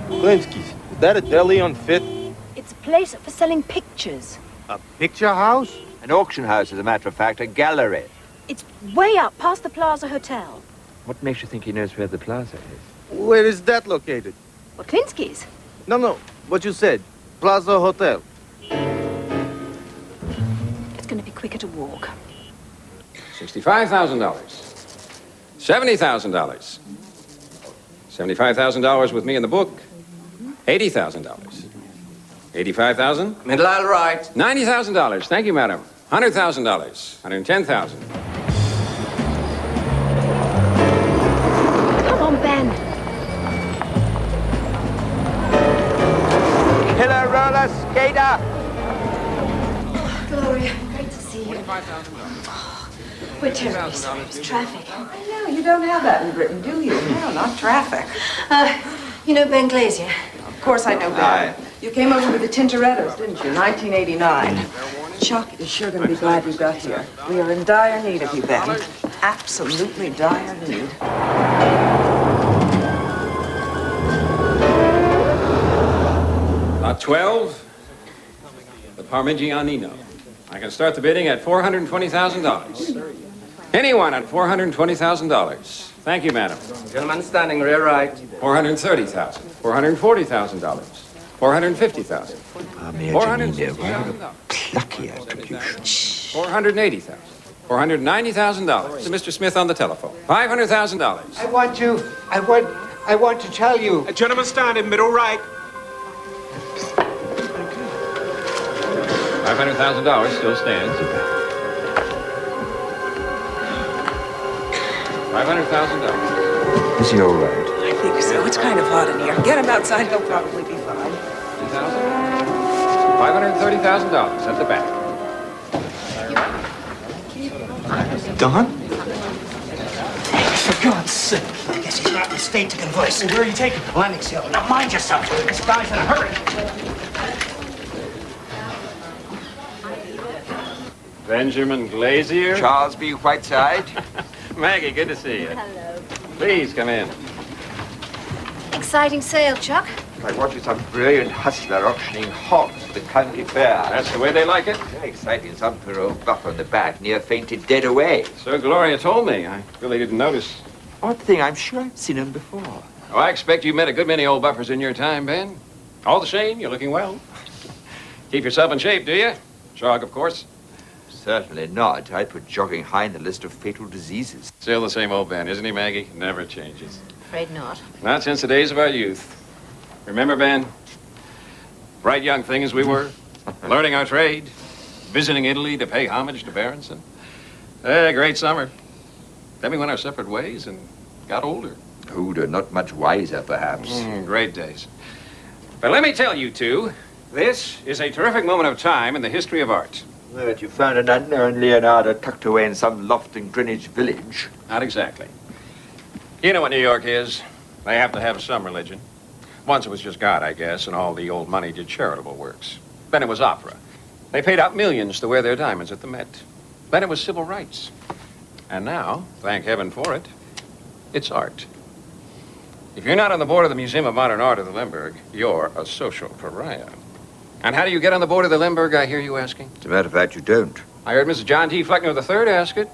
Klinsky's. Is that a deli on Fifth? It's a place for selling pictures. A picture house? An auction house, as a matter of fact, a gallery. It's way up past the Plaza Hotel. What makes you think he knows where the plaza is? Where is that located? Well, Klinsky's. No. What you said. Plaza Hotel. It's going to be quicker to walk. $65,000. $70,000. $75,000 with me in the book. $80,000. $85,000. Middle aisle right. $90,000. Thank you, madam. $100,000. $110,000. Come on, Ben. Killer roller skater! Gloria, great to see you. $45,000. We're terribly sorry. It's traffic. I know, you don't have that in Britain, do you? No, not traffic. You know Ben Glazier? Of course I know Ben. Aye. You came over with the Tintorettos, didn't you? 1989. Chuck is sure going to be glad you got here. We are in dire need of you, Ben. Absolutely dire need. Lot 12. The Parmigianino. I can start the bidding at $420,000. Anyone at $420,000. Thank you, madam. Gentleman standing rear right. $430,000. $440,000. $450,000. $480,000. Plucky attribution. $480,000. $490,000. To Mr. Smith on the telephone. $500,000. I want to tell you. A gentleman standing middle right. $500,000 still stands. $500,000. Is he all right? I think so. It's kind of hot in here. Get him outside, he'll probably be fine. $530,000 at the back. Don? For God's sake. I guess he's not in the state to converse. Well, where are you taking him? Lenox Hill. Now mind yourself. This guy's in a hurry. Benjamin Glazier. Charles B. Whiteside. Maggie, good to see you. Hello. Please come in. Exciting sale, Chuck. Like watching some brilliant hustler auctioning hogs at the county fair. That's the way they like it? Very exciting. Some poor old buff on the back near fainted dead away. So Gloria told me. I really didn't notice. Odd thing, I'm sure I've seen him before. Oh, I expect you met a good many old buffers in your time, Ben. All the same, you're looking well. Keep yourself in shape, do you? Jog, of course. Certainly not. I'd put jogging high in the list of fatal diseases. Still the same old Ben, isn't he, Maggie? Never changes. Afraid not. Not since the days of our youth. Remember, Ben? Bright young things we were. Learning our trade. Visiting Italy to pay homage to Berenson. Great summer. Then we went our separate ways and got older. Older, not much wiser, perhaps. Great days. But let me tell you two, this is a terrific moment of time in the history of art. That you found an unknown Leonardo tucked away in some loft in Greenwich Village. Not exactly. You know what New York is. They have to have some religion. Once it was just God, I guess, and all the old money did charitable works. Then it was opera. They paid out millions to wear their diamonds at the Met. Then it was civil rights. And now, thank heaven for it, it's art. If you're not on the board of the Museum of Modern Art of the Limburg, you're a social pariah. And how do you get on the board of the Limburg, I hear you asking? As a matter of fact, you don't. I heard Mrs. John T. Flecknoe III ask it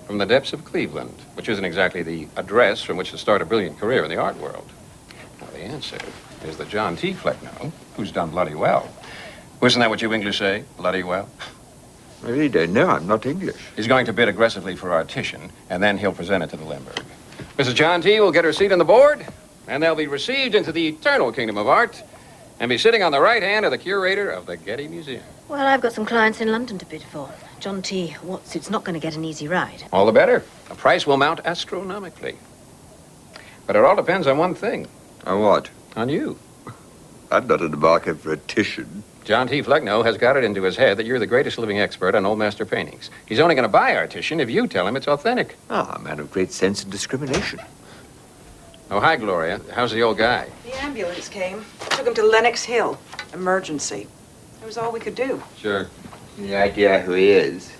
from the depths of Cleveland, which isn't exactly the address from which to start a brilliant career in the art world. Now, the answer is that John T. Flecknoe, who's done bloody well. Isn't that what you English say, bloody well? I really don't know. I'm not English. He's going to bid aggressively for our Titian, and then he'll present it to the Limburg. Mrs. John T. will get her seat on the board, and they'll be received into the eternal kingdom of art and be sitting on the right hand of the curator of the Getty Museum. Well, I've got some clients in London to bid for. John T. Watts, not going to get an easy ride. All the better. The price will mount astronomically. But it all depends on one thing. On what? On you. I'm not in the market for a Titian. John T. Flecknoe has got it into his head that you're the greatest living expert on old master paintings. He's only going to buy our Titian if you tell him it's authentic. Ah, a man of great sense and discrimination. Oh, hi, Gloria. How's the old guy? The ambulance came. Took him to Lenox Hill. Emergency. That was all we could do. Sure. Any idea who he is?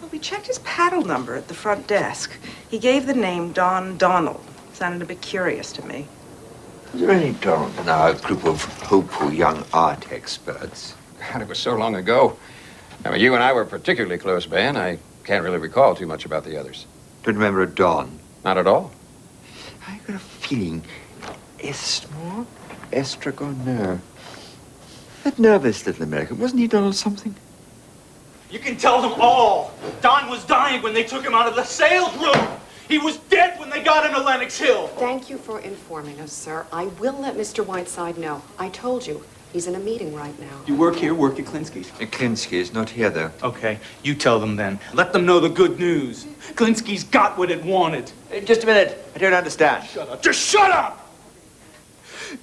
Well, we checked his paddle number at the front desk. He gave the name Don Donnell. Sounded a bit curious to me. Was there any talent in our group of hopeful young art experts? God, it was so long ago. I mean, you and I were particularly close, Ben. I can't really recall too much about the others. Don't remember a Don. Not at all. I got a feeling Estragon. That nervous little American, wasn't he Donald something? You can tell them all. Don was dying when they took him out of the sales room. He was dead when they got him to Lenox Hill. Thank you for informing us, sir. I will let Mr. Whiteside know. I told you, he's in a meeting right now. You work here, work at Klinsky's. Klinsky's not here, though. Okay, you tell them then. Let them know the good news. Klinsky's got what it wanted. Just a minute. I don't understand. Shut up. Just shut up!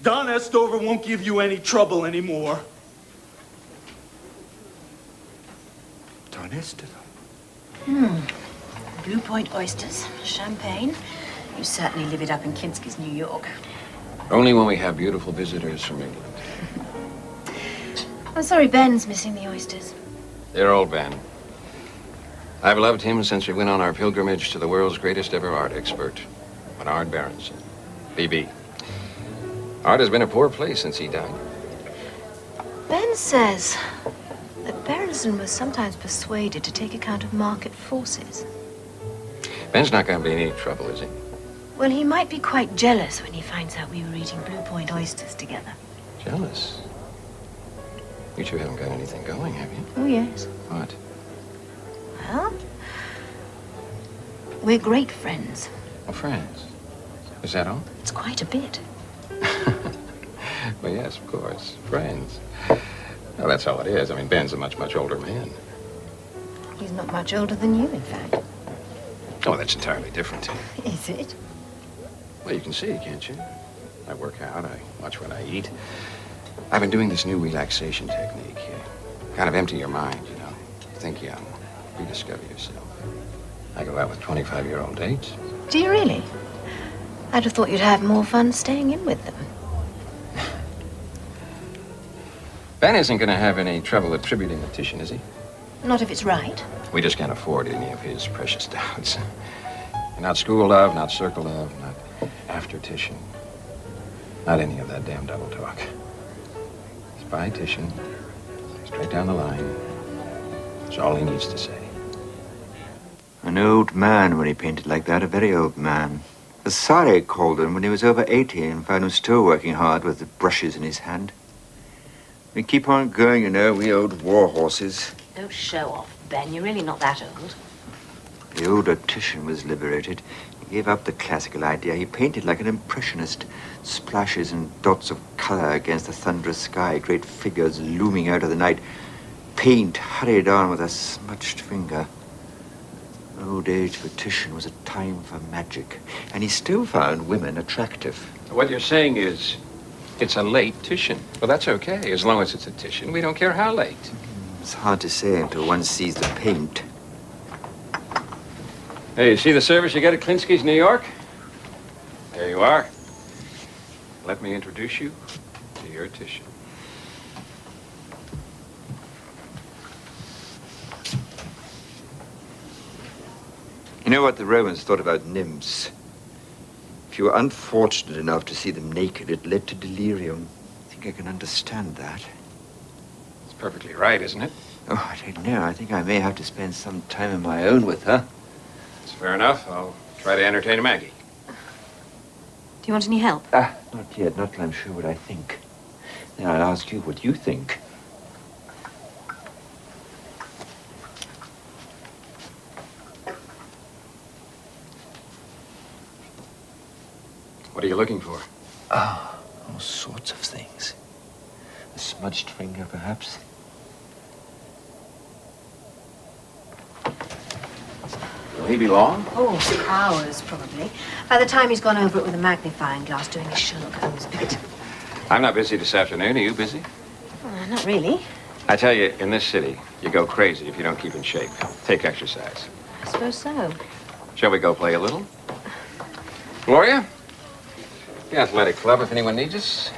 Don Estover won't give you any trouble anymore. Don Estover? Blue Point oysters, champagne. You certainly live it up in Klinsky's New York. Only when we have beautiful visitors from England. I'm sorry Ben's missing the oysters. Dear old Ben. I've loved him since we went on our pilgrimage to the world's greatest ever art expert, Bernard Berenson, B.B. Art has been a poor place since he died. Ben says that Berenson was sometimes persuaded to take account of market forces. Ben's not going to be in any trouble, is he? Well, he might be quite jealous when he finds out we were eating Blue Point oysters together. Jealous? You two haven't got anything going, have you? Oh, yes. What? Well, we're great friends. Oh, friends. Is that all? It's quite a bit. Well, yes, of course. Friends. Well, that's all it is. I mean, Ben's a much, much older man. He's not much older than you, in fact. Oh, that's entirely different. Is it? Well, you can see, can't you? I work out, I watch what I eat. I've been doing this new relaxation technique. You kind of empty your mind, you know. Think young, rediscover yourself. I go out with 25-year-old dates. Do you really? I'd have thought you'd have more fun staying in with them. Ben isn't going to have any trouble attributing the Titian, is he? Not if it's right. We just can't afford any of his precious doubts. Not school love, not circle love, not after Titian. Not any of that damn double talk. Spy Titian, straight down the line. That's all he needs to say. An old man when he painted like that, a very old man. Vasari called him when he was over 80 and found him still working hard with the brushes in his hand. We keep on going, you know, we old war horses. Don't show off, Ben. You're really not that old. The older Titian was liberated. He gave up the classical idea. He painted like an impressionist. Splashes and dots of color against the thunderous sky, great figures looming out of the night. Paint hurried on with a smudged finger. Old age for Titian was a time for magic, and he still found women attractive. What you're saying is, it's a late Titian. Well, that's okay. As long as it's a Titian, we don't care how late. It's hard to say until one sees the paint. Hey, you see the service you get at Klinsky's, New York? There you are. Let me introduce you to your Titian. You know what the Romans thought about nymphs? If you were unfortunate enough to see them naked, it led to delirium. I think I can understand that. It's perfectly right, isn't it? Oh, I don't know. I think I may have to spend some time of my own with her. That's fair enough. I'll try to entertain Maggie. Do you want any help? Not yet. Not till I'm sure what I think. Then I'll ask you what you think. What are you looking for? Ah, all sorts of things. A smudged finger, perhaps. Will he be long? Oh, hours, probably. By the time he's gone over it with a magnifying glass doing his Sherlock Holmes bit. I'm not busy this afternoon. Are you busy? Not really. I tell you, in this city, you go crazy if you don't keep in shape. Take exercise. I suppose so. Shall we go play a little? Gloria? The athletic club, if anyone needs us.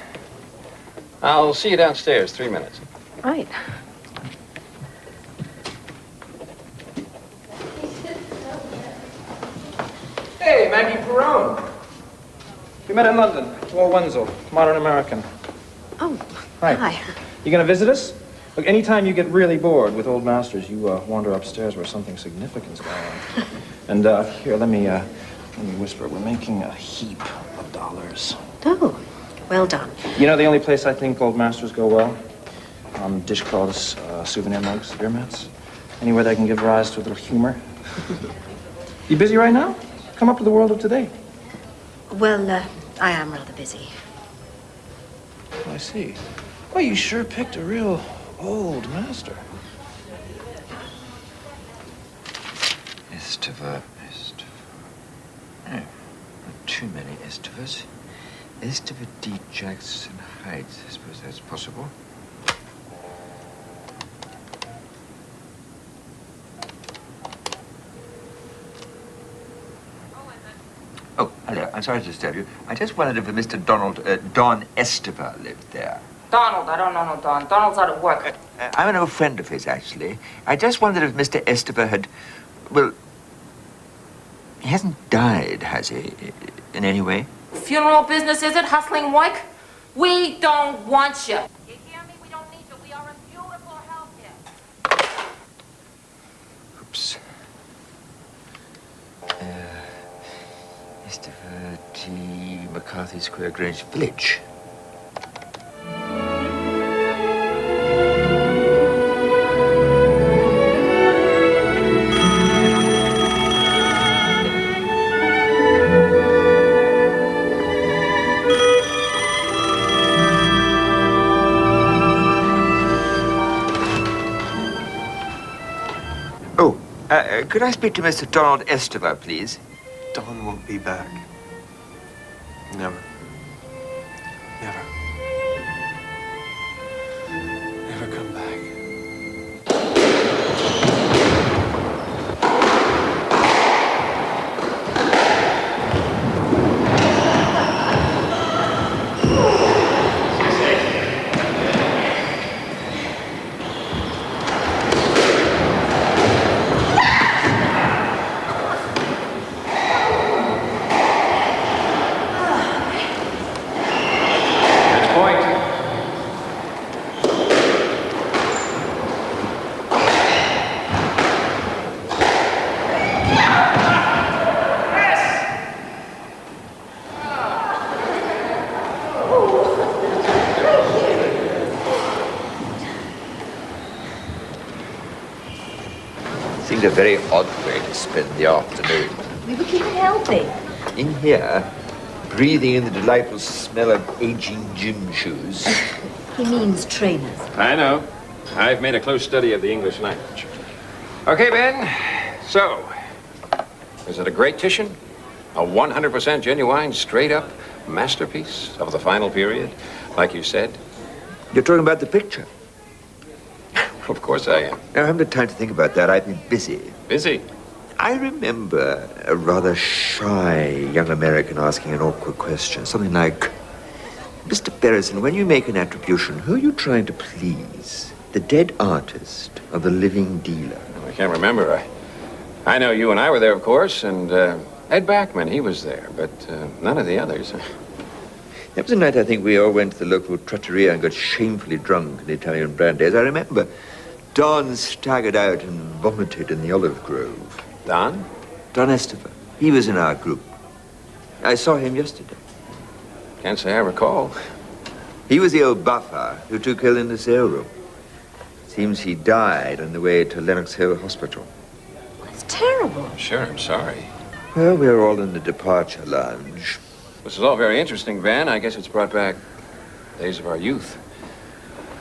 I'll see you downstairs, 3 minutes. Right. Hey, Maggie Perone. You met in London. Wal Wenzel, modern American. Oh, Hi. hi. You gonna visit us? Look, anytime you get really bored with old masters, you wander upstairs where something significant's going on. And here, let me whisper. We're making a heap of dollars. Oh, well done. You know the only place I think old masters go well? Dishcloths, souvenir mugs, beer mats. Anywhere they can give rise to a little humor. You busy right now? Come up to the world of today. Well, I am rather busy. Oh, I see. Well, you sure picked a real old master. Esteva. Oh, not too many Estevas. Esteva D. Jackson Heights. I suppose that's possible. Oh, hello. I'm sorry to disturb you. I just wondered if Mr. Don Esteva lived there. Donald, I don't know no Don. Donald's out of work. I'm an old friend of his, actually. I just wondered if Mr. Esteva had... Well, he hasn't died, has he, in any way? Funeral business, is it? Hustling work? We don't want you. You hear me? We don't need you. We are in beautiful health here. Oops. Esteva T. McCarthy Square, Greenwich Village. Could I speak to Mr. Donald Esteva, please? Don won't be back. Never. Never. Never come back. Seemed a very odd way to spend the afternoon. We were keeping healthy. In here, breathing in the delightful smell of aging gym shoes. He means trainers. I know. I've made a close study of the English language. Okay, Ben. So, is it a great Titian? A 100% genuine, straight-up masterpiece of the final period, like you said? You're talking about the picture? Of course I am. No, I haven't had time to think about that. I've been busy. Busy? I remember a rather shy young American asking an awkward question. Something like, Mr. Berrison, when you make an attribution, who are you trying to please? The dead artist or the living dealer? I can't remember. I know you and I were there, of course, and Ed Backman, he was there, but none of the others. That was a night I think we all went to the local trattoria and got shamefully drunk in Italian brandies. I remember Don staggered out and vomited in the olive grove. Don? Don Esteva. He was in our group. I saw him yesterday. Can't say I recall. He was the old buffer who took ill in the sale room. Seems he died on the way to Lenox Hill Hospital. That's terrible. Sure, I'm sorry. Well, we're all in the departure lounge. This is all very interesting, Van. I guess it's brought back days of our youth.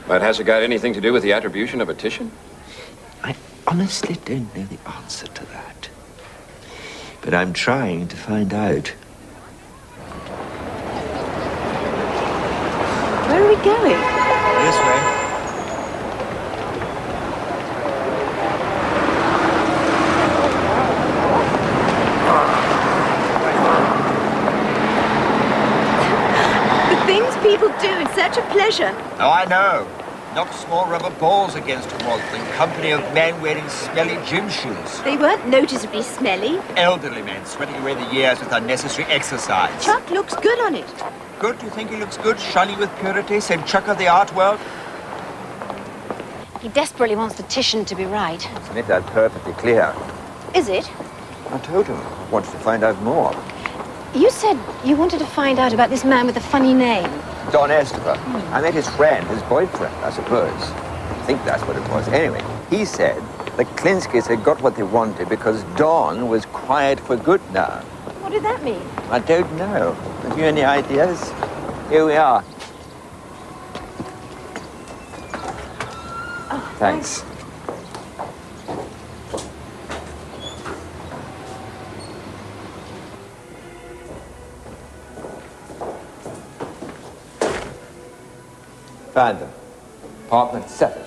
But has it got anything to do with the attribution of a Titian? I honestly don't know the answer to that. But I'm trying to find out. Where are we going? This way. The things people do, it's such a pleasure. Oh, I know. knocked small rubber balls against a wall in company of men wearing smelly gym shoes. They weren't noticeably smelly. Elderly men sweating away the years with unnecessary exercise. Chuck looks good on it. Good? Do you think he looks good? Shiny with purity? Saint Chuck of the art world? He desperately wants the Titian to be right. It's made that perfectly clear. Is it? I told him. I wanted to find out more. You said you wanted to find out about this man with a funny name. Don Esteva. I met his friend, his boyfriend, I suppose. I think that's what it was. Anyway, he said the Klinskys had got what they wanted because Don was quiet for good now. What did that mean? I don't know. Have you any ideas? Here we are. Oh, Thanks. Found them. Apartment 7.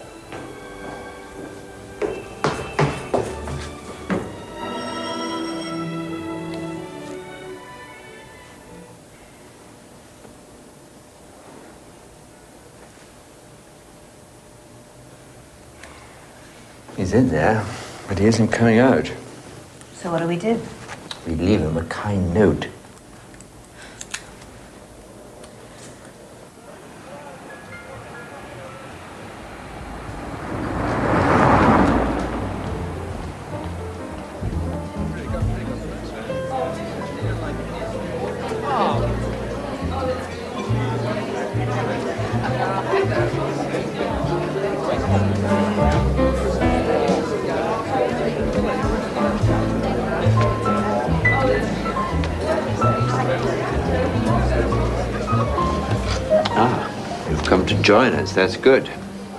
He's in there, but he isn't coming out. So what do we do? We leave him a kind note. Come to join us. That's good.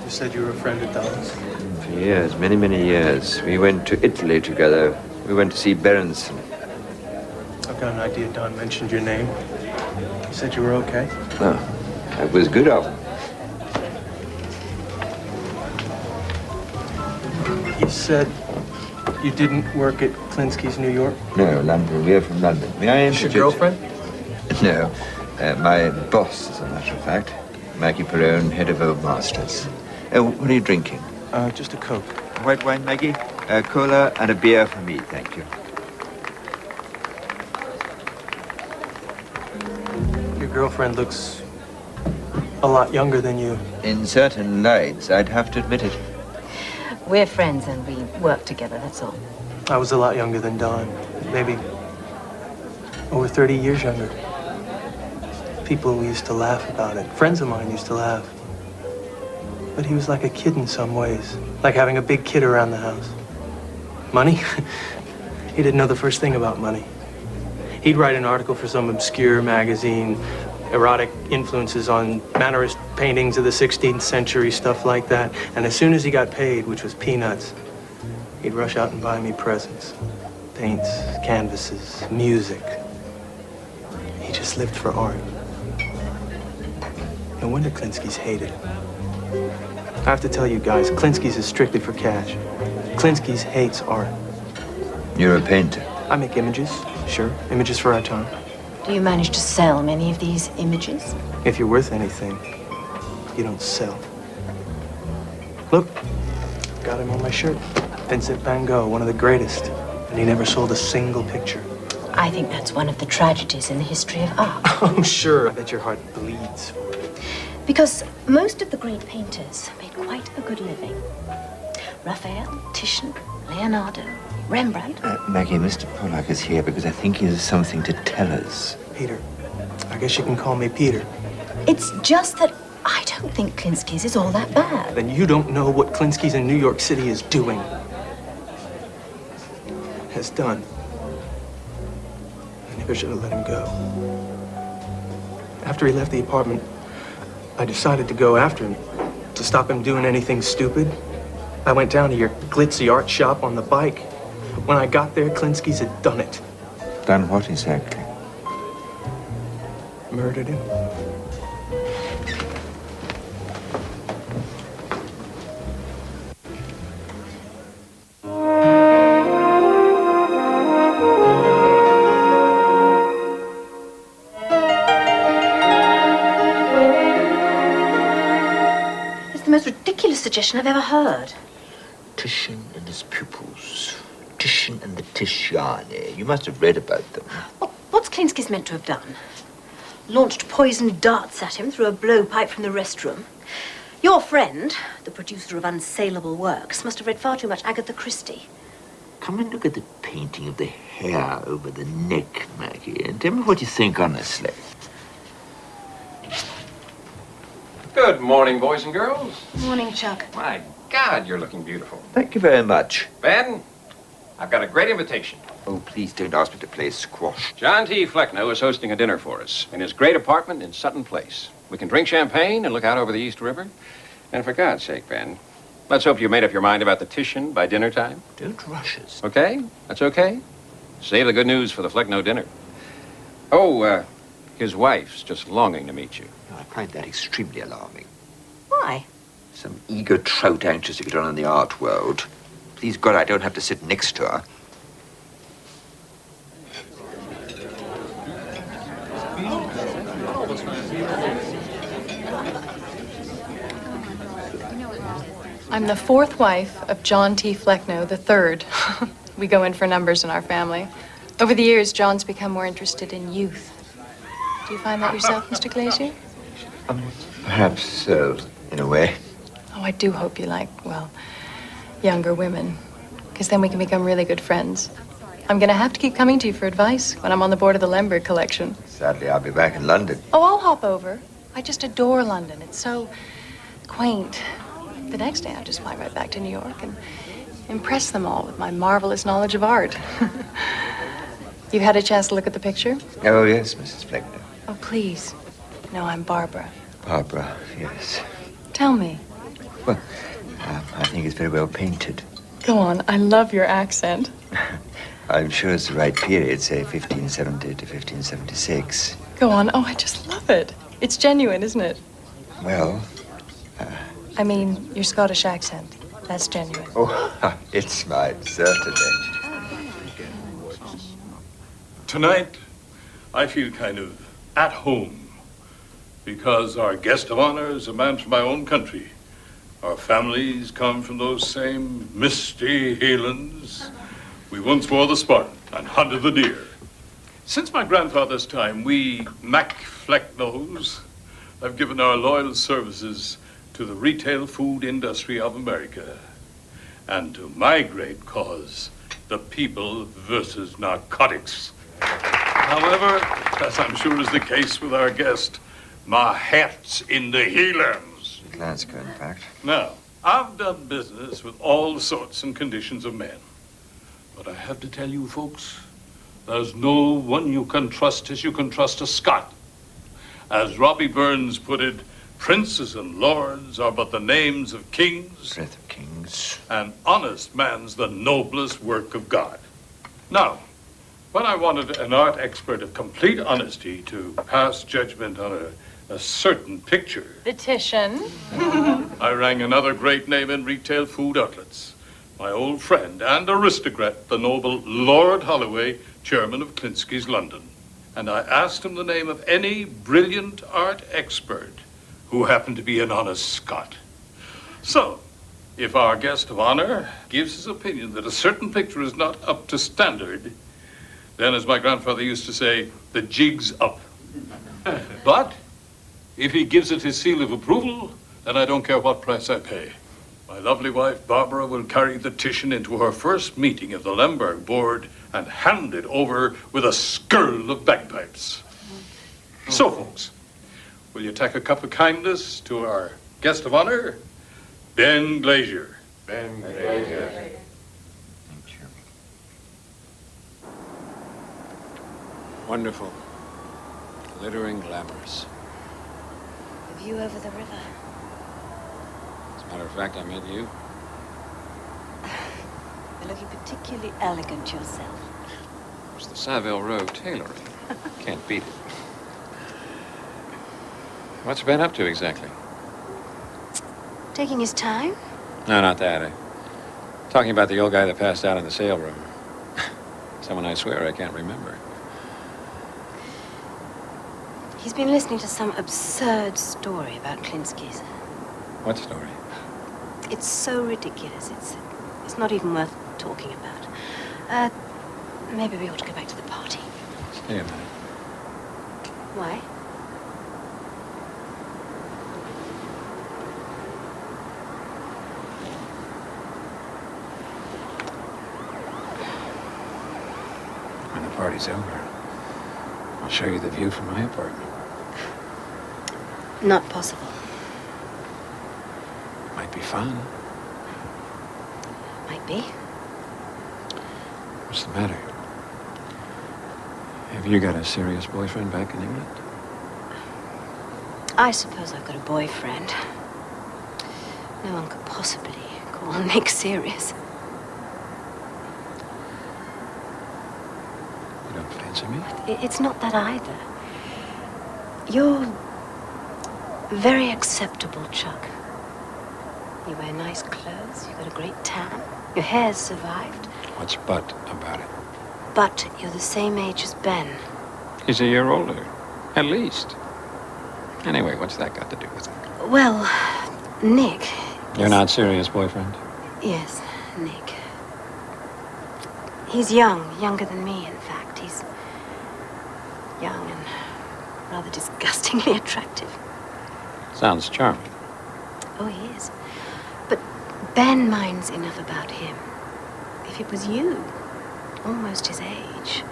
You said you were a friend of Don's? For years, many, many years. We went to Italy together. We went to see Berenson. I've got an idea Don mentioned your name. He said you were okay? Oh, that was good of him. He said you didn't work at Klinsky's New York? No, London. We're from London. May I introduce your girlfriend? No. My boss, as a matter of fact. Maggie Perrone, head of Old Masters. What are you drinking? Just a Coke. White wine, Maggie? A cola and a beer for me, thank you. Your girlfriend looks a lot younger than you. In certain lights, I'd have to admit it. We're friends and we work together, that's all. I was a lot younger than Don. Maybe over 30 years younger. People used to laugh about it. Friends of mine used to laugh. But he was like a kid in some ways. Like having a big kid around the house. Money? He didn't know the first thing about money. He'd write an article for some obscure magazine, erotic influences on Mannerist paintings of the 16th century, stuff like that. And as soon as he got paid, which was peanuts, he'd rush out and buy me presents. Paints, canvases, music. He just lived for art. No wonder Klinskys hated him. I have to tell you guys, Klinskys is strictly for cash. Klinskys hates art. You're a painter. I make images, sure. Images for our time. Do you manage to sell many of these images? If you're worth anything, you don't sell. Look, got him on my shirt. Vincent van Gogh, one of the greatest. And he never sold a single picture. I think that's one of the tragedies in the history of art. Oh, sure. I bet your heart bleeds for it. Because most of the great painters made quite a good living. Raphael, Titian, Leonardo, Rembrandt. Maggie, Mr. Pollack is here because I think he has something to tell us. Peter. I guess you can call me Peter. It's just that I don't think Klinskys is all that bad. Then you don't know what Klinskys in New York City is doing. Has done. I never should have let him go. After he left the apartment, I decided to go after him, to stop him doing anything stupid. I went down to your glitzy art shop on the bike. When I got there, Klinskys had done it. Done what exactly? Murdered him. the most ridiculous suggestion I've ever heard. Titian and his pupils. Titian and the Titiani. You must have read about them. What's Klinsky's meant to have done? Launched poisoned darts at him through a blowpipe from the restroom. Your friend, the producer of unsaleable works, must have read far too much Agatha Christie. Come and look at the painting of the hair over the neck, Maggie, and tell me what you think honestly. Good morning, boys and girls. Morning, Chuck. My God, you're looking beautiful. Thank you very much. Ben, I've got a great invitation. Oh, please don't ask me to play squash. John T. Flecknoe is hosting a dinner for us in his great apartment in Sutton Place. We can drink champagne and look out over the East River. And for God's sake, Ben, let's hope you made up your mind about the Titian by dinner time. Don't rush us. Okay? That's okay. Save the good news for the Flecknoe dinner. Oh, his wife's just longing to meet you. I find that extremely alarming. Why? Some eager trout anxious to get on in the art world. Please God, I don't have to sit next to her. I'm the fourth wife of John T. Flecknoe, the third. We go in for numbers in our family. Over the years, John's become more interested in youth. Do you find that yourself, Mr. Glazier? Perhaps so, in a way. Oh, I do hope you like, well, younger women. Because then we can become really good friends. I'm going to have to keep coming to you for advice when I'm on the board of the Lemberg collection. Sadly, I'll be back in London. Oh, I'll hop over. I just adore London. It's so quaint. The next day, I'll just fly right back to New York and impress them all with my marvelous knowledge of art. You've had a chance to look at the picture? Oh, yes, Mrs. Flecknoe. Oh, please. No, I'm Barbara. Barbara, yes. Tell me. Well, I think it's very well painted. Go on. I love your accent. I'm sure it's the right period, say 1570 to 1576. Go on. Oh, I just love it. It's genuine, isn't it? Well, I mean, your Scottish accent. That's genuine. oh, it's mine, certainly. Tonight, I feel kind of at home because our guest of honor is a man from my own country. Our families come from those same misty Highlands. We once wore the Spartan and hunted the deer. Since my grandfather's time, we Mac Flecknoes have given our loyal services to the retail food industry of America and to my great cause, the people versus narcotics. However, as I'm sure is the case with our guest, my heart's in the Highlands. Glasgow, in fact. Now, I've done business with all sorts and conditions of men. But I have to tell you folks, there's no one you can trust as you can trust a Scot. As Robbie Burns put it, princes and lords are but the names of kings. Breath of kings. An honest man's the noblest work of God. Now, when I wanted an art expert of complete honesty to pass judgment on a certain picture, The Titian. I rang another great name in retail food outlets. My old friend and aristocrat, the noble Lord Holloway, chairman of Klinsky's London. And I asked him the name of any brilliant art expert who happened to be an honest Scot. So, if our guest of honor gives his opinion that a certain picture is not up to standard, then, as my grandfather used to say, the jig's up. But if he gives it his seal of approval, then I don't care what price I pay. My lovely wife, Barbara, will carry the Titian into her first meeting of the Lemberg board and hand it over with a skirl of bagpipes. So, folks, will you take a cup of kindness to our guest of honor, Ben Glazier? Ben Glazier. Wonderful. Glittering glamorous. The view over the river. As a matter of fact, I met you. You're looking particularly elegant yourself. It's the Savile Row tailoring. Can't beat it. What's Ben up to exactly? Taking his time? No, not that. Talking about the old guy that passed out in the sale room. Someone I swear I can't remember. He's been listening to some absurd story about Klinsky's. What story? It's so ridiculous. It's not even worth talking about. Maybe we ought to go back to the party. Stay a minute. Why? When the party's over, I'll show you the view from my apartment. Not possible. Might be fun. Might be. What's the matter? Have you got a serious boyfriend back in England? I suppose I've got a boyfriend. No one could possibly call Nick serious. You don't fancy me? It's not that either. You're very acceptable, Chuck. You wear nice clothes, you've got a great tan, your hair's survived. What's but about it? But you're the same age as Ben. He's a year older, at least. Anyway, what's that got to do with it? Well, Nick... You're not serious, boyfriend? Yes, Nick. He's younger than me, in fact. He's young and rather disgustingly attractive. Sounds charming. Oh, he is. But Ben minds enough about him. If it was you, almost his age,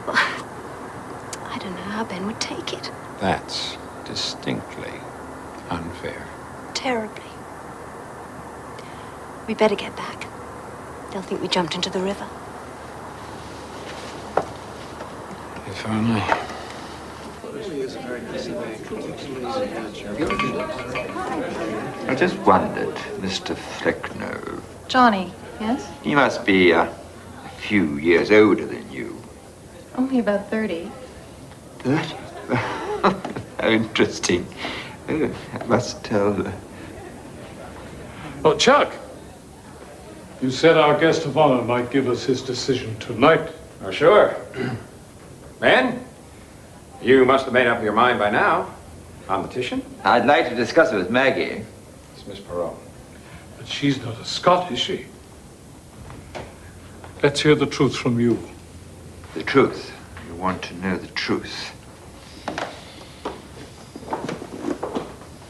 well, I don't know how Ben would take it. That's distinctly unfair. Terribly. We better get back. They'll think we jumped into the river. If only. I just wondered, Mr. Flecknoe. Johnny, yes? He must be a few years older than you. Only about 30. 30? How interesting. Oh, I must tell. Oh, Chuck! You said our guest of honor might give us his decision tonight. Oh, sure. Ben, you must have made up your mind by now on the Titian. I'd like to discuss it with Maggie. It's Miss Perot. But she's not a Scot, is she? Let's hear the truth from you. The truth. You want to know the truth.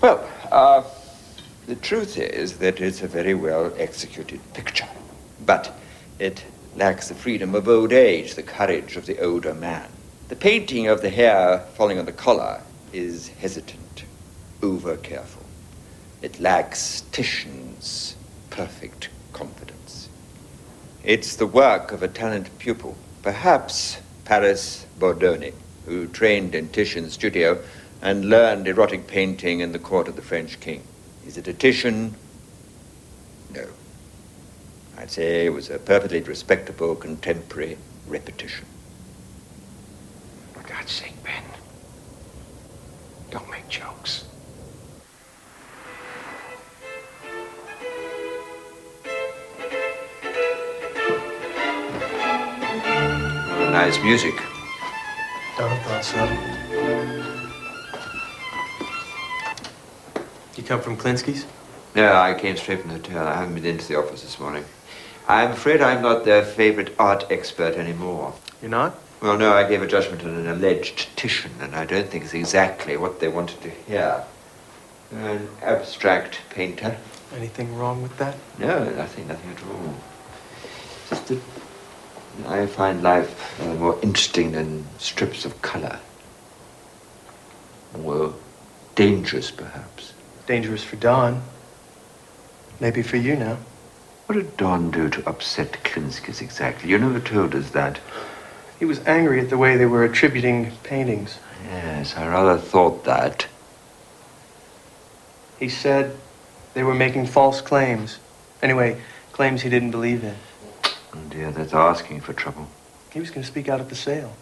Well, the truth is that it's a very well executed picture. But it lacks the freedom of old age, the courage of the older man. The painting of the hair falling on the collar is hesitant, over-careful. It lacks Titian's perfect confidence. It's the work of a talented pupil, perhaps Paris Bordoni, who trained in Titian's studio and learned erotic painting in the court of the French king. Is it a Titian? No. I'd say it was a perfectly respectable contemporary repetition. For God's sake, Ben, don't make jokes. Nice music. Don thought so. You come from Klinsky's? No, I came straight from the hotel. I haven't been into the office this morning. I'm afraid I'm not their favorite art expert anymore. You're not? Well, no, I gave a judgment on an alleged Titian, and I don't think it's exactly what they wanted to hear. An abstract painter. Anything wrong with that? No, nothing at all. Just that I find life more interesting than strips of color. Or dangerous, perhaps. Dangerous for Don. Maybe for you now. What did Don do to upset Klinsky's exactly? You never told us that. He was angry at the way they were attributing paintings. Yes, I rather thought that. He said they were making false claims. Anyway, claims he didn't believe in. Oh dear, that's asking for trouble. He was going to speak out at the sale.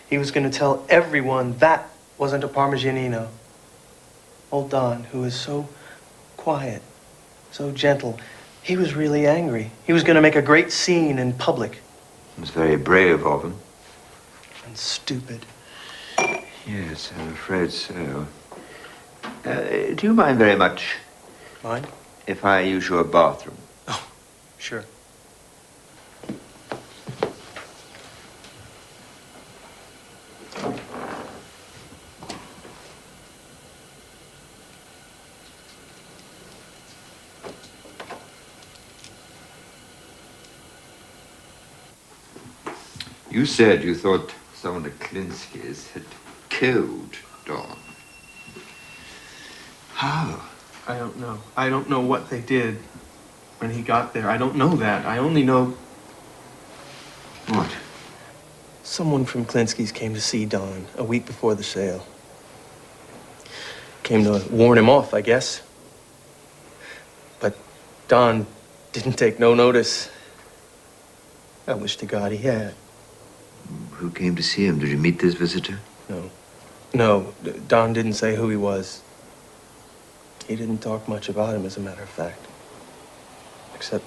He was going to tell everyone that wasn't a Parmigianino. Old Don, who was so quiet, so gentle, he was really angry. He was going to make a great scene in public. It was very brave of him. And stupid. Yes, I'm afraid so. Do you mind very much Mind? If I use your bathroom? Oh, sure. You said you thought someone at Klinsky's had killed Don. How? I don't know. I don't know what they did when he got there. I don't know that. I only know... What? Someone from Klinsky's came to see Don a week before the sale. Came to warn him off, I guess. But Don didn't take no notice. I wish to God he had. Who came to see him? Did you meet this visitor? No. No, Don didn't say who he was. He didn't talk much about him, as a matter of fact. Except...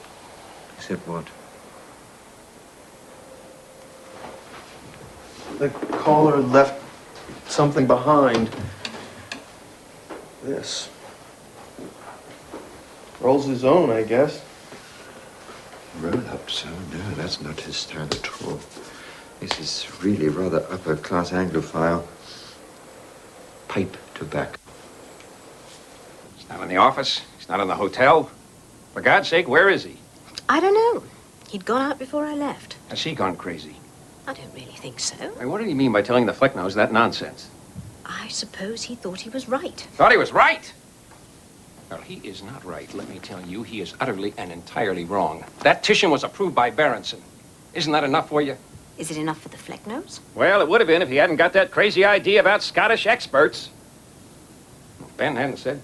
Except what? The caller left something behind. This. Rolls his own, I guess. Roll-ups? Oh, no, that's not his style at all. This is really rather upper-class Anglophile. Pipe tobacco. He's not in the office. He's not in the hotel. For God's sake, where is he? I don't know. He'd gone out before I left. Has he gone crazy? I don't really think so. Wait, what did he mean by telling the Flecknose that nonsense? I suppose he thought he was right. Thought he was right? Well, he is not right, let me tell you. He is utterly and entirely wrong. That Titian was approved by Berenson. Isn't that enough for you? Is it enough for the Flecknose? Well, it would have been if he hadn't got that crazy idea about Scottish experts. Ben hadn't said.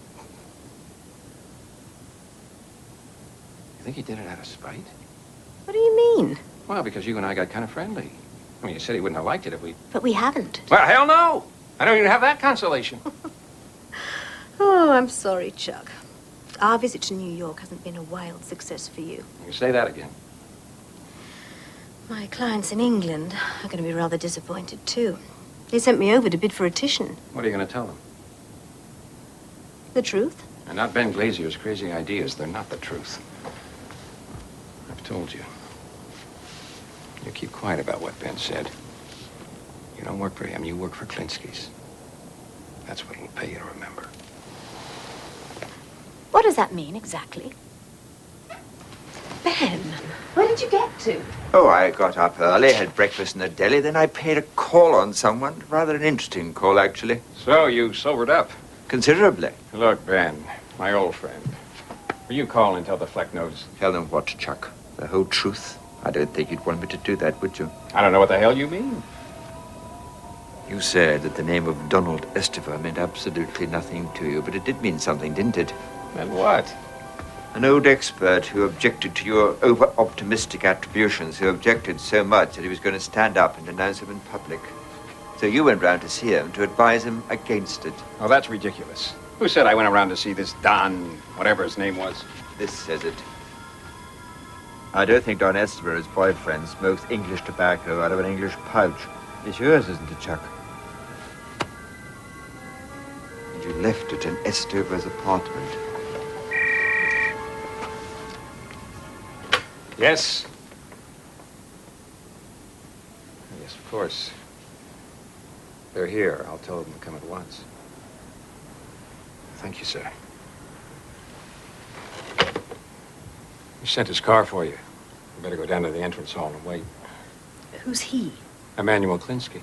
You think he did it out of spite? What do you mean? Well, because you and I got kind of friendly. I mean, you said he wouldn't have liked it if we... But we haven't. Well, hell no! I don't even have that consolation. Oh, I'm sorry, Chuck. Our visit to New York hasn't been a wild success for you. You say that again. My clients in England are going to be rather disappointed, too. They sent me over to bid for a Titian. What are you going to tell them? The truth? And not Ben Glazier's crazy ideas. They're not the truth. I've told you. You keep quiet about what Ben said. You don't work for him. You work for Klinsky's. That's what it'll pay you to remember. What does that mean, exactly? Ben, where did you get to? Oh, I got up early, had breakfast in the deli, then I paid a call on someone. Rather an interesting call, actually. So, you sobered up? Considerably. Look, Ben, my old friend. Will you call and tell the Flecknose? Tell them what, Chuck? The whole truth? I don't think you'd want me to do that, would you? I don't know what the hell you mean. You said that the name of Donald Estiver meant absolutely nothing to you, but it did mean something, didn't it? And what? An old expert who objected to your over-optimistic attributions, who objected so much that he was going to stand up and denounce them in public. So you went round to see him to advise him against it. Oh, that's ridiculous. Who said I went around to see this Don, whatever his name was? This says it. I don't think Don Estiver, his boyfriend, smokes English tobacco out of an English pouch. It's yours, isn't it, Chuck? And you left it in Estiver's apartment. Yes. Yes, of course. They're here. I'll tell them to come at once. Thank you, sir. He sent his car for you. You better go down to the entrance hall and wait. Who's he? Emmanuel Klinsky.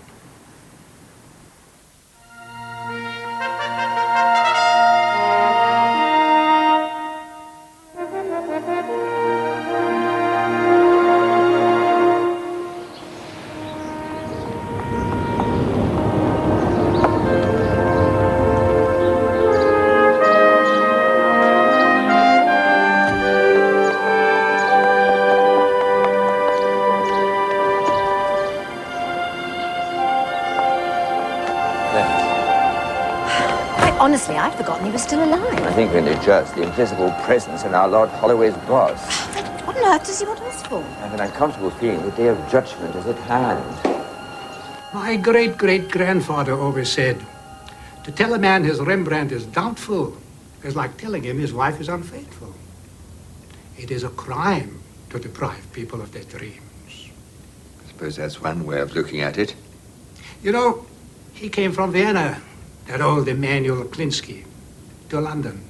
Honestly, I'd forgotten he was still alive. I think we only judge the invisible presence in our Lord Holloway's boss. What on earth does he want us for? I have an uncomfortable feeling the day of judgment is at hand. My great-great-grandfather always said, to tell a man his Rembrandt is doubtful It's like telling him his wife is unfaithful. It is a crime to deprive people of their dreams. I suppose that's one way of looking at it. You know, he came from Vienna, that old Emanuel Klinsky, to London.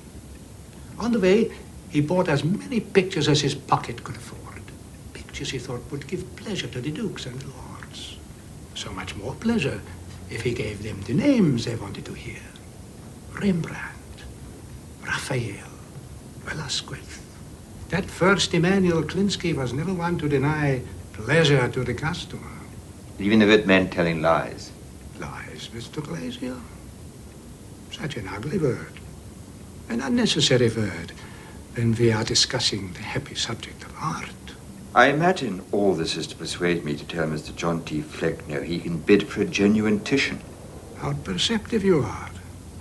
On the way, he bought as many pictures as his pocket could afford. Pictures he thought would give pleasure to the dukes and lords. So much more pleasure if he gave them the names they wanted to hear. Rembrandt, Raphael, Velasquez. That first Emanuel Klinsky was never one to deny pleasure to the customer. Even if it meant telling lies. Lies, Mr. Glazier? Such an ugly word. An unnecessary word when we are discussing the happy subject of art. I imagine all this is to persuade me to tell Mr. John T. Flecknoe he can bid for a genuine Titian. How perceptive you are.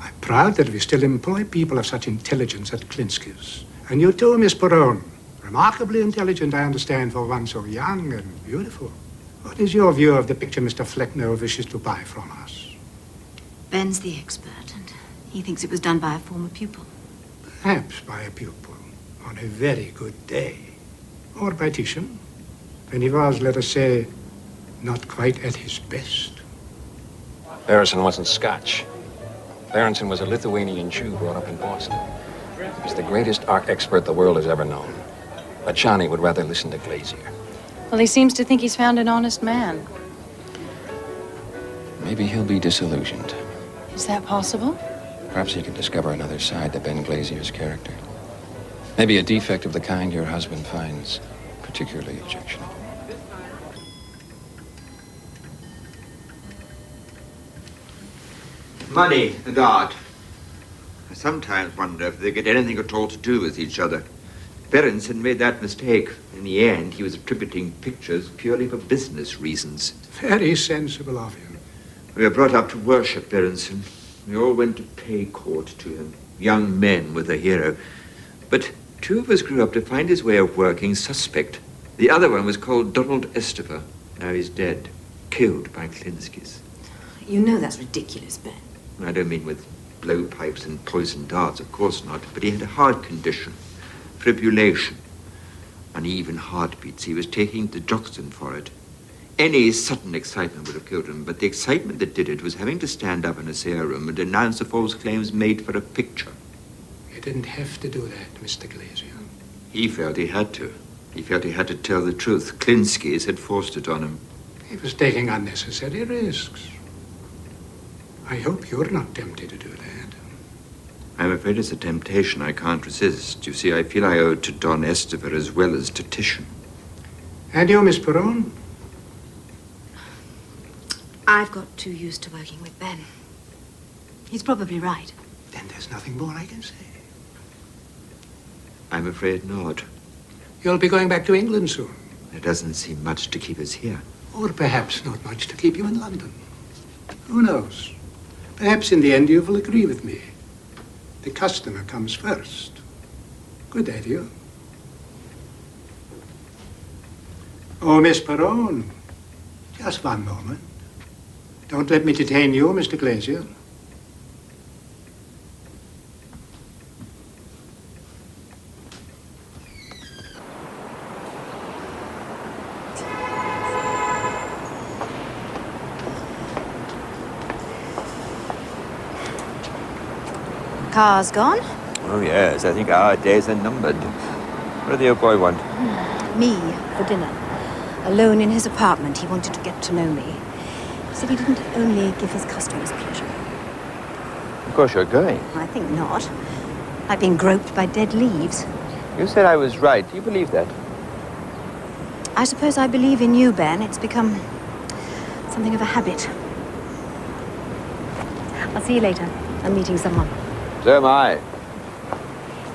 I'm proud that we still employ people of such intelligence at Klinsky's. And you too, Miss Perron. Remarkably intelligent, I understand, for one so young and beautiful. What is your view of the picture Mr. Flecknoe wishes to buy from us? Ben's the expert, and he thinks it was done by a former pupil. Perhaps by a pupil, on a very good day. Or by Titian, when he was, let us say, not quite at his best. Berenson wasn't Scotch. Berenson was a Lithuanian Jew brought up in Boston. He was the greatest art expert the world has ever known. But Johnny would rather listen to Glazier. Well, he seems to think he's found an honest man. Maybe he'll be disillusioned. Is that possible? Perhaps he can discover another side to Ben Glazier's character. Maybe a defect of the kind your husband finds particularly objectionable. Money and art. I sometimes wonder if they get anything at all to do with each other. Berenson made that mistake. In the end, he was attributing pictures purely for business reasons. Very sensible of him. We were brought up to worship Berenson. We all went to pay court to him. Young men were the hero. But two of us grew up to find his way of working suspect. The other one was called Donald Estifer. Now he's dead. Killed by Klinsky's. You know that's ridiculous, Ben. I don't mean with blowpipes and poisoned darts, of course not. But he had a heart condition. Fibrillation. Uneven heartbeats. He was taking digoxin for it. Any sudden excitement would have killed him, but the excitement that did it was having to stand up in a sale room and denounce the false claims made for a picture. He didn't have to do that, Mr. Glazier. He felt he had to. He felt he had to tell the truth. Klinsky's had forced it on him. He was taking unnecessary risks. I hope you're not tempted to do that. I'm afraid it's a temptation I can't resist. You see, I feel I owe it to Don Estifer as well as to Titian. And you, Miss Perron? I've got too used to working with Ben. He's probably right. Then there's nothing more I can say. I'm afraid not. You'll be going back to England soon. There doesn't seem much to keep us here. Or perhaps not much to keep you in London. Who knows? Perhaps in the end you will agree with me. The customer comes first. Good day to you. Oh, Miss Perron. Just one moment. Don't let me detain you, Mr. Glazier. Car's gone? Oh, yes. I think our days are numbered. What did the old boy want? Me, for dinner. Alone in his apartment, he wanted to get to know me. He said he didn't only give his customers pleasure. Of course you're going. I think not. I've been groped by dead leaves. You said I was right. Do you believe that? I suppose I believe in you, Ben. It's become something of a habit. I'll see you later. I'm meeting someone. So am I.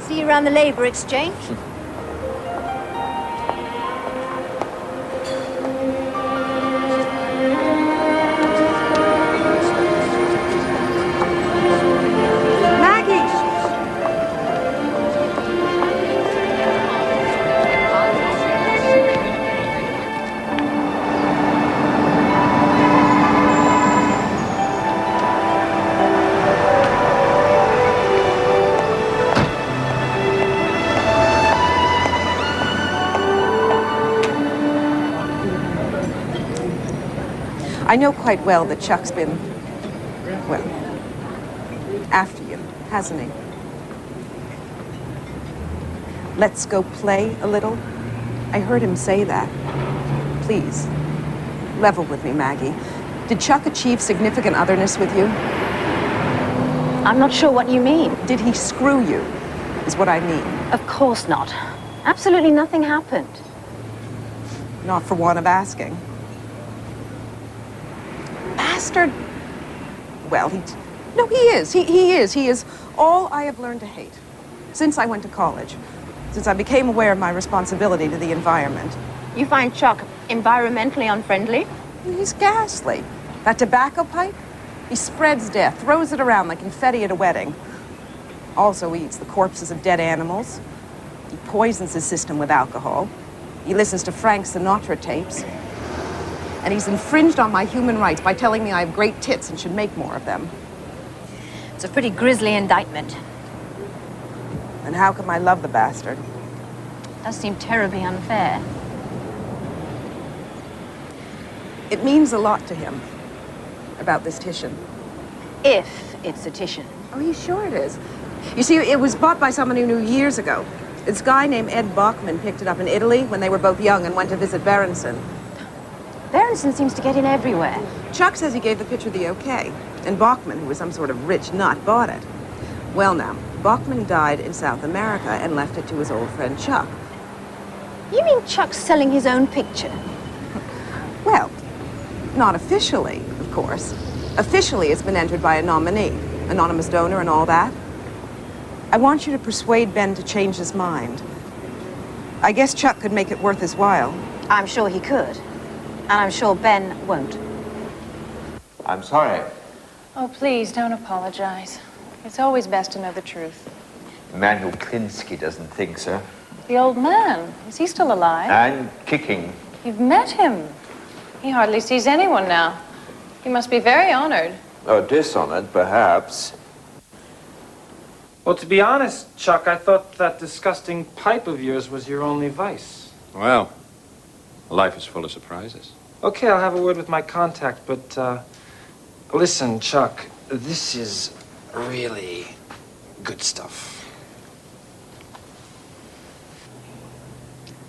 See you around the Labour Exchange. I know quite well that Chuck's been, well, after you, hasn't he? Let's go play a little. I heard him say that. Please, level with me, Maggie. Did Chuck achieve significant otherness with you? I'm not sure what you mean. Did he screw you, is what I mean. Of course not. Absolutely nothing happened. Not for want of asking. Bastard. Well, no, he is. He is all I have learned to hate since I went to college, since I became aware of my responsibility to the environment. You find Chuck environmentally unfriendly? He's ghastly. That tobacco pipe, he spreads death, throws it around like confetti at a wedding. Also, he eats the corpses of dead animals. He poisons his system with alcohol. He listens to Frank Sinatra tapes. And he's infringed on my human rights by telling me I have great tits and should make more of them. It's a pretty grisly indictment. And how come I love the bastard? Does seem terribly unfair. It means a lot to him about this Titian. If it's a Titian. Oh, he's sure it is. You see, it was bought by someone who knew years ago. This guy named Ed Bachman picked it up in Italy when they were both young and went to visit Berenson. Berenson seems to get in everywhere. Chuck says he gave the picture the okay, and Bachman, who was some sort of rich nut, bought it. Well now, Bachman died in South America and left it to his old friend Chuck. You mean Chuck's selling his own picture? Well, not officially, of course. Officially, it's been entered by a nominee, anonymous donor and all that. I want you to persuade Ben to change his mind. I guess Chuck could make it worth his while. I'm sure he could. And I'm sure Ben won't. I'm sorry. Oh, please, don't apologize. It's always best to know the truth. Emanuel Klinsky doesn't think so. The old man, is he still alive? And kicking. You've met him. He hardly sees anyone now. He must be very honored. Oh, dishonored, perhaps. Well, to be honest, Chuck, I thought that disgusting pipe of yours was your only vice. Well, life is full of surprises. Okay, I'll have a word with my contact, but, listen, Chuck, this is really good stuff.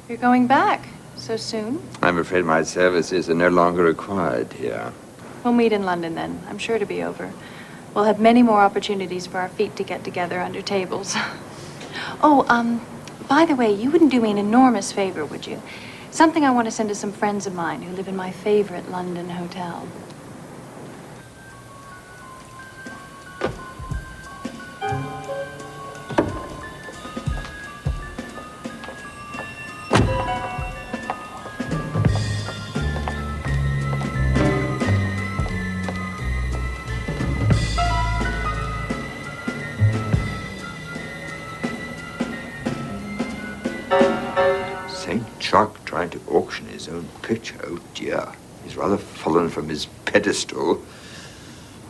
You're going back so soon? I'm afraid my services are no longer required here. We'll meet in London then. I'm sure to be over. We'll have many more opportunities for our feet to get together under tables. Oh, by the way, you wouldn't do me an enormous favor, would you? Something I want to send to some friends of mine who live in my favorite London hotel. Chuck trying to auction his own picture. Oh, dear. He's rather fallen from his pedestal.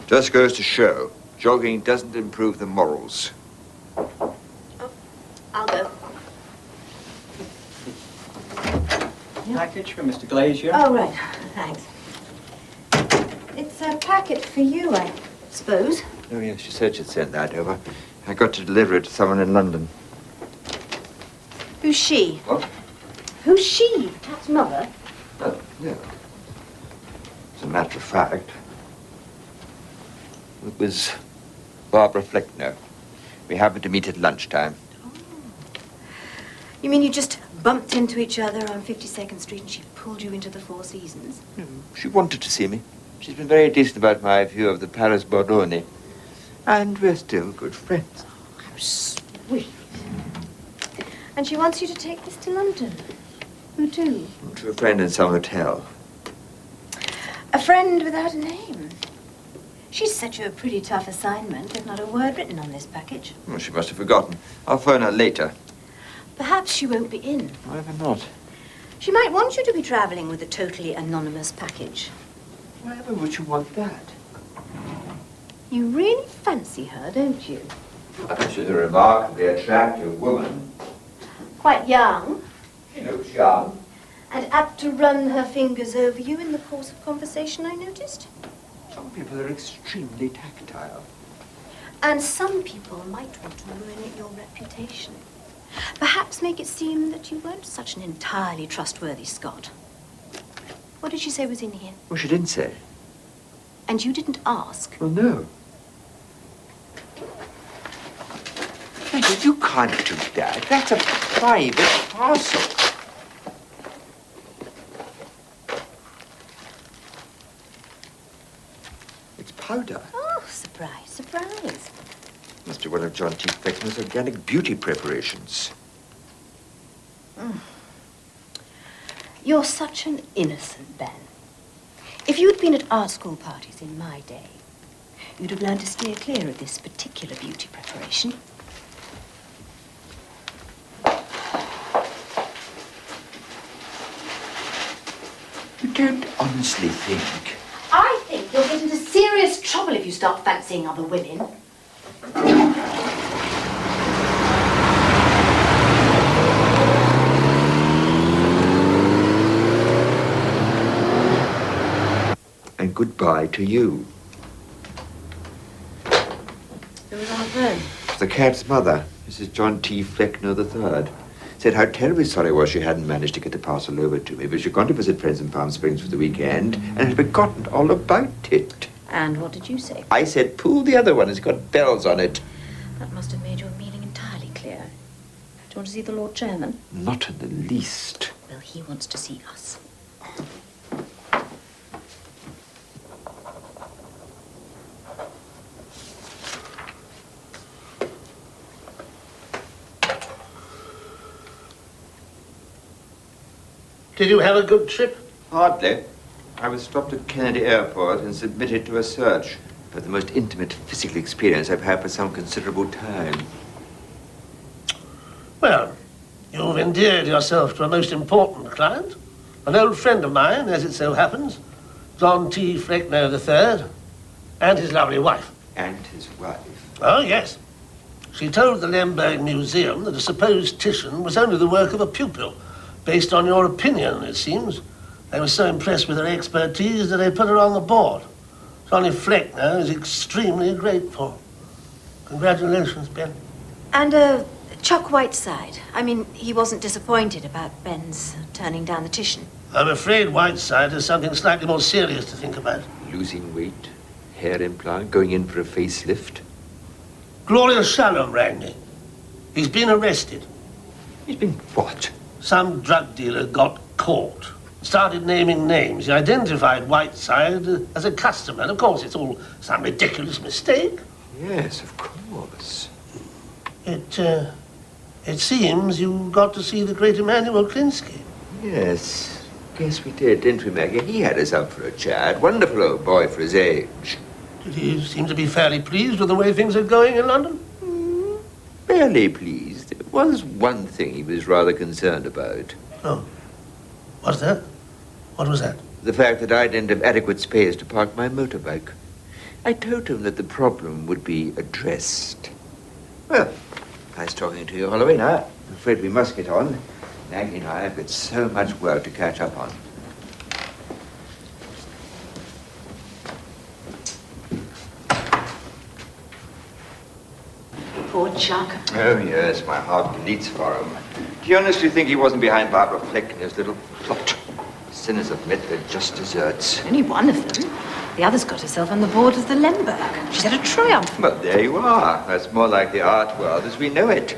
Just goes to show, jogging doesn't improve the morals. Oh, I'll go. Package for Mr. Glazier. Oh, right. Thanks. It's a packet for you, I suppose. Oh, yes, she said she'd send that over. I got to deliver it to someone in London. Who's she? What? Who's she? Pat's mother? Oh, yeah. As a matter of fact, it was Barbara Fleckner. We happened to meet at lunchtime. Oh. You mean you just bumped into each other on 52nd Street and she pulled you into the Four Seasons? She wanted to see me. She's been very decent about my view of the Paris Bordone. And we're still good friends. Oh, how sweet. And she wants you to take this to London. Who to? To a friend in some hotel. A friend without a name. She's set you a pretty tough assignment. There's not a word written on this package. Well, she must have forgotten. I'll phone her later. Perhaps she won't be in. Why ever not? She might want you to be traveling with a totally anonymous package. Why ever would you want that? You really fancy her, don't you? She's a remarkably attractive woman. Quite young. She looks young. And apt to run her fingers over you in the course of conversation, I noticed. Some people are extremely tactile. And some people might want to ruin your reputation. Perhaps make it seem that you weren't such an entirely trustworthy Scot. What did she say was in here? Well, she didn't say. And you didn't ask? Well, no. Maggie, you can't do that. That's a private parcel. It's powder. Oh, surprise, surprise. Must be one of John T. Fleckner's organic beauty preparations. Mm. You're such an innocent, Ben. If you'd been at art school parties in my day, you'd have learned to steer clear of this particular beauty preparation. You don't honestly think... I think you'll get into serious trouble if you start fancying other women. And goodbye to you. Who was on the phone? The cat's mother, Mrs. John T. Fleckner III, said how terribly sorry was she hadn't managed to get the parcel over to me, but she'd gone to visit friends in Palm Springs for the weekend and had forgotten all about it. And what did you say? I said, pull the other one, it's got bells on it. That must have made your meaning entirely clear. Do you want to see the Lord Chairman? Not in the least. Well, he wants to see us. Did you have a good trip? Hardly. I was stopped at Kennedy Airport and submitted to a search. But the most intimate physical experience I've had for some considerable time. Well, you've endeared yourself to a most important client. An old friend of mine, as it so happens. John T. Fleckner III. And his lovely wife. And his wife? Oh, yes. She told the Lemberg Museum that a supposed Titian was only the work of a pupil. Based on your opinion, it seems. They were so impressed with her expertise that they put her on the board. Johnny Fleckner is extremely grateful. Congratulations, Ben. And, Chuck Whiteside. I mean, he wasn't disappointed about Ben's turning down the Titian. I'm afraid Whiteside has something slightly more serious to think about. Losing weight, hair implant, going in for a facelift. Gloria Shalom rang me. He's been arrested. He's been what? Some drug dealer got caught. Started naming names. He identified Whiteside as a customer. And of course, it's all some ridiculous mistake. Yes, of course. It seems you got to see the great Emmanuel Klinsky. Yes. Yes, we did, didn't we, Maggie? He had us up for a chat. Wonderful old boy for his age. Did he seem to be fairly pleased with the way things are going in London? Fairly pleased. There was one thing he was rather concerned about. Oh. What's that? What was that? The fact that I didn't have adequate space to park my motorbike. I told him that the problem would be addressed. Well, nice talking to you, Holloway. Now, I'm afraid we must get on. Maggie and I have got so much work to catch up on. Poor Chuck. Oh, yes, my heart bleeds for him. Do you honestly think he wasn't behind Barbara Fleckner's little plot? Sinners admit they're just desserts. Only one of them. The other's got herself on the board as the Lemberg. She's had a triumph. Well, there you are. That's more like the art world as we know it.